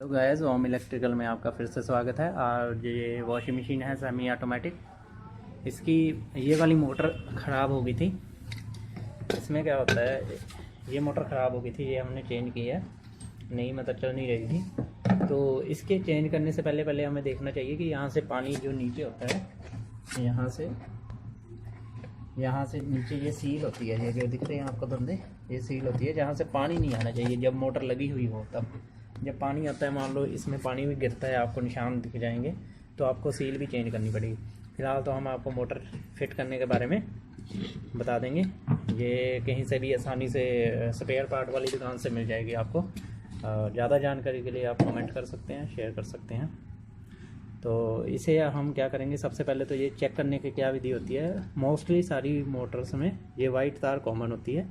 तो गाइस ओम इलेक्ट्रिकल में आपका फिर से स्वागत है। और ये वॉशिंग मशीन है सेमी ऑटोमेटिक। इसकी ये वाली मोटर ख़राब हो गई थी। इसमें क्या होता है, ये मोटर ख़राब हो गई थी, ये हमने चेंज की है, नहीं मतलब चल नहीं रही थी। तो इसके चेंज करने से पहले हमें देखना चाहिए कि यहाँ से पानी जो नीचे होता है, यहाँ से नीचे ये सील होती है, ये जो दिख रहे हैं आपको बंदे, ये सील होती है जहाँ से पानी नहीं आना चाहिए जब मोटर लगी हुई हो। तब जब पानी आता है, मान लो इसमें पानी भी गिरता है, आपको निशान दिख जाएंगे, तो आपको सील भी चेंज करनी पड़ेगी। फ़िलहाल तो हम आपको मोटर फिट करने के बारे में बता देंगे। ये कहीं से भी आसानी से स्पेयर पार्ट वाली दुकान से मिल जाएगी आपको। ज़्यादा जानकारी के लिए आप कमेंट कर सकते हैं, शेयर कर सकते हैं। तो इसे हम क्या करेंगे, सबसे पहले तो ये चेक करने की क्या विधि होती है। मोस्टली सारी मोटर्स में ये वाइट तार कॉमन होती है।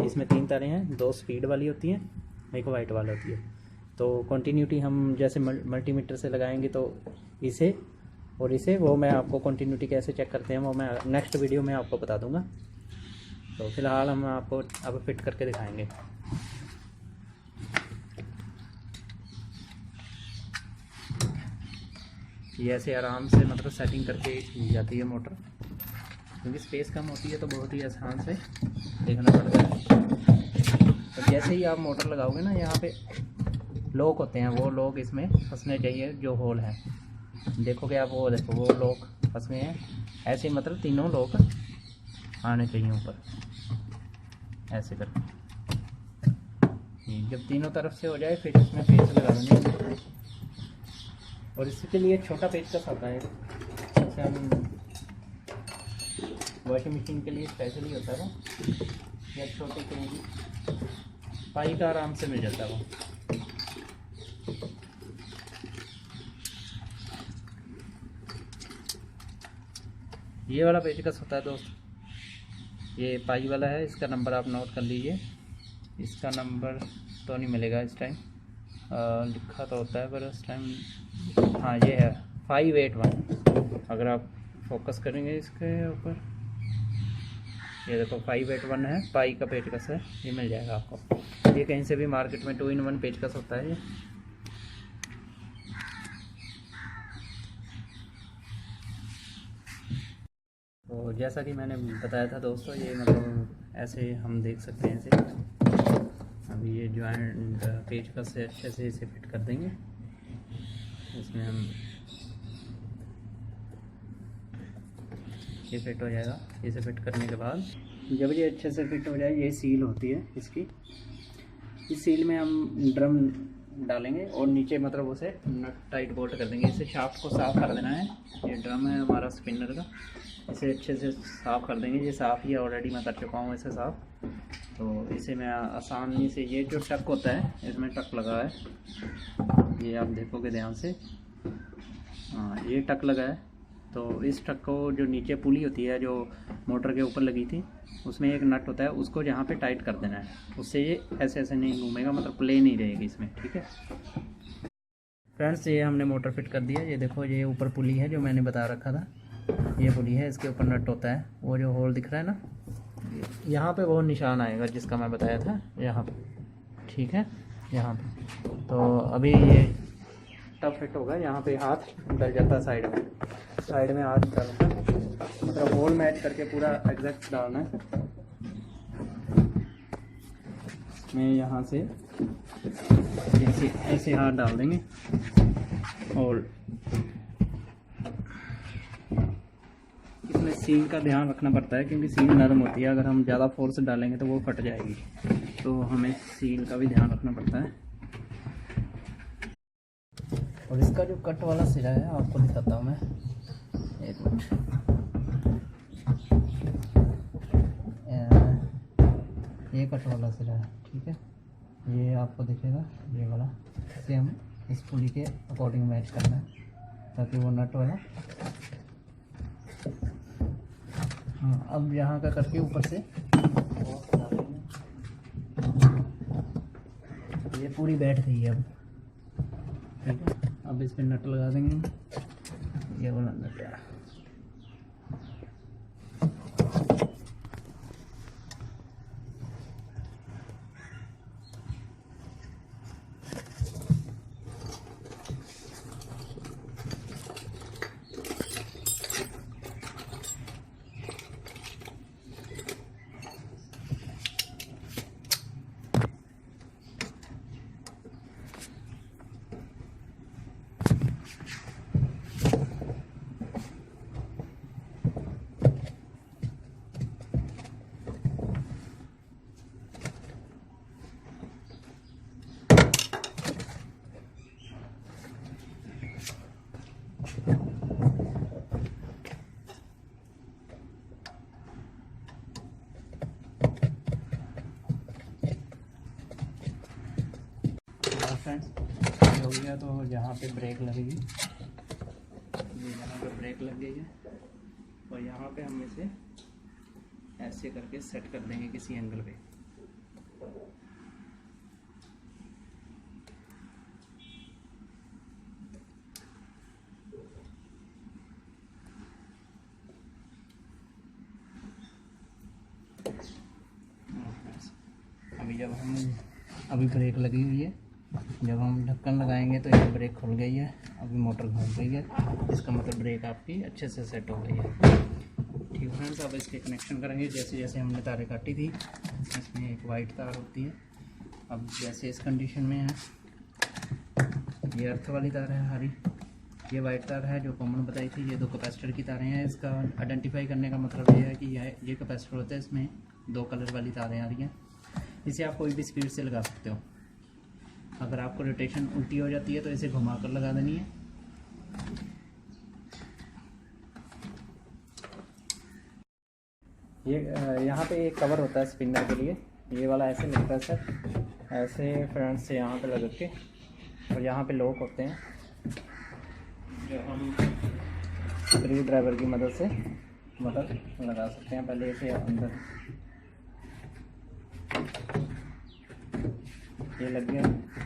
इसमें 3 तारें हैं, 2 स्पीड वाली होती हैं, एक वाइट वाली होती है। तो कंटिन्यूटी हम जैसे मल्टीमीटर से लगाएंगे तो इसे और इसे, वो मैं आपको कंटिन्यूटी कैसे चेक करते हैं वो मैं नेक्स्ट वीडियो में आपको बता दूंगा। तो फिलहाल हम आपको अब फिट करके दिखाएंगे। ये ऐसे आराम से मतलब सेटिंग करके मिल जाती है मोटर, क्योंकि स्पेस कम होती है तो बहुत ही आसान से देखना पड़ता है। तो जैसे ही आप मोटर लगाओगे ना, यहाँ पे लॉक होते हैं, वो लॉक इसमें फंसने चाहिए जो होल है। देखोगे आप, वो देखो वो लॉक फंस गए हैं। ऐसे मतलब तीनों लॉक आने चाहिए ऊपर, ऐसे करके। जब तीनों तरफ से हो जाए फिर इसमें पेच लगा देंगे। और इसके लिए छोटा पेचकस आता है, जैसे हम वॉशिंग मशीन के लिए स्पेशली होता है वो, या छोटे के लिए पाई का आराम से मिल जाता है वो। ये वाला पेचकस होता है दोस्त, ये पाई वाला है, इसका नंबर आप नोट कर लीजिए। इसका नंबर तो नहीं मिलेगा इस टाइम, लिखा तो होता है पर इस टाइम, हाँ ये है 581। अगर आप फोकस करेंगे इसके ऊपर, ये देखो 581 है, पाई का पेचकस है, ये मिल जाएगा आपको। ये कहीं से भी मार्केट में 2-in-1 पेचकस होता है ये। तो जैसा कि मैंने बताया था दोस्तों, ये मतलब ऐसे हम देख सकते हैं इसे। अभी ये जॉइंट पेचकस से अच्छे से इसे फिट कर देंगे। इसमें हम ये फिट हो जाएगा। इसे फिट करने के बाद जब ये अच्छे से फिट हो जाए, ये सील होती है इसकी, इस सील में हम ड्रम डालेंगे और नीचे मतलब उसे नट टाइट बोल्ट कर देंगे। इसे शाफ्ट को साफ़ कर देना है। ये ड्रम है हमारा स्पिनर का, इसे अच्छे से साफ़ कर देंगे। ये साफ़ ही ऑलरेडी मैं कर चुका हूँ इसे साफ़। तो इसे मैं आसानी से, ये जो टक होता है इसमें टक लगा है, ये आप देखोगे ध्यान से, हाँ ये टक लगा है। तो इस टक को, जो नीचे पुली होती है जो मोटर के ऊपर लगी थी, उसमें एक नट होता है, उसको जहाँ पे टाइट कर देना है। उससे ये ऐसे ऐसे नहीं घूमेगा, मतलब प्ले नहीं रहेगी इसमें, ठीक है फ्रेंड्स। ये हमने मोटर फिट कर दिया। ये देखो, ये ऊपर पुली है जो मैंने बता रखा था, ये पुली है, इसके ऊपर नट होता है। वो जो होल दिख रहा है ना, यहाँ पे वो निशान आएगा जिसका मैं बताया था, यहाँ पे, ठीक है, यहाँ पे। तो अभी ये टफ फिट होगा, यहाँ पे हाथ डल जाता है साइड में हाथ डालना, मतलब होल मैच करके पूरा एग्जैक्ट डालना है। मैं यहाँ से ऐसे हाथ डाल देंगे और इसमें सील का ध्यान रखना पड़ता है, क्योंकि सील नरम होती है, अगर हम ज़्यादा फोर्स डालेंगे तो वो फट जाएगी। तो हमें सील का भी ध्यान रखना पड़ता है। और इसका जो कट वाला सिरा है आपको दिखाता हूँ मैं, एक मिनट। ये कट वाला सिरा है, ठीक है, ये आपको दिखेगा, ये वाला। इसे हम इस पुली के अकॉर्डिंग मैच करना है, ताकि वो नट वाला, हाँ। अब यहाँ का करके ऊपर से ये पूरी बैठ गई है अब, ठीक है। अब इस पर नट लगा देंगे, ये वाला नट है। फ्रेंड्स, हो गया। तो यहाँ पे ब्रेक लगेगी, ये यहाँ पे ब्रेक लग गई है और यहाँ पे हम इसे ऐसे करके सेट कर देंगे किसी एंगल पे। अभी ब्रेक लगी हुई है, जब हम ढक्कन लगाएंगे तो ये ब्रेक खुल गई है, अभी मोटर घूम गई है, इसका मतलब ब्रेक आपकी अच्छे से सेट हो गई है। ठीक है फ्रेंड्स, अब इसके कनेक्शन करेंगे जैसे जैसे हमने तारें काटी थी। इसमें एक वाइट तार होती है, अब जैसे इस कंडीशन में है, ये अर्थ वाली तार है हरी, ये वाइट तार है जो कॉमन बताई थी, ये 2 कैपेसिटर की तारें हैं। इसका आइडेंटिफाई करने का मतलब ये है कि ये कैपेसिटर होता है, इसमें 2 कलर वाली तारें आ रही हैं। इसे आप कोई भी स्पीड से लगा सकते हो। अगर आपको रोटेशन उल्टी हो जाती है तो इसे घुमा कर लगा देनी है। ये यहाँ पे एक कवर होता है स्पिनर के लिए, ये वाला ऐसे लगता है सर, ऐसे फ्रंट से यहाँ पे लगा के, और यहाँ पे लॉक होते हैं जो हम स्क्रू ड्राइवर की मदद से लगा सकते हैं। पहले इसे अंदर ये लग गया,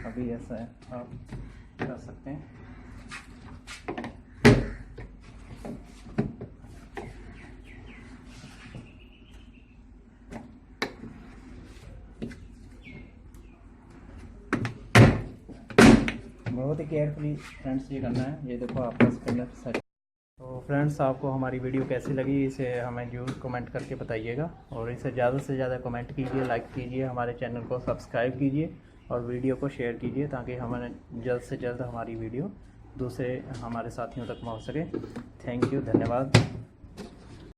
अभी ऐसा है आप कर सकते हैं। बहुत ही केयरफुली फ्रेंड्स ये करना है। ये देखो आपका स्पिनर सेट। तो फ्रेंड्स, आपको हमारी वीडियो कैसी लगी इसे हमें जरूर कमेंट करके बताइएगा, और इसे ज़्यादा से ज़्यादा कमेंट कीजिए, लाइक कीजिए, हमारे चैनल को सब्सक्राइब कीजिए और वीडियो को शेयर कीजिए, ताकि हमें जल्द से जल्द हमारी वीडियो दूसरे हमारे साथियों तक पहुंच सके। थैंक यू, धन्यवाद।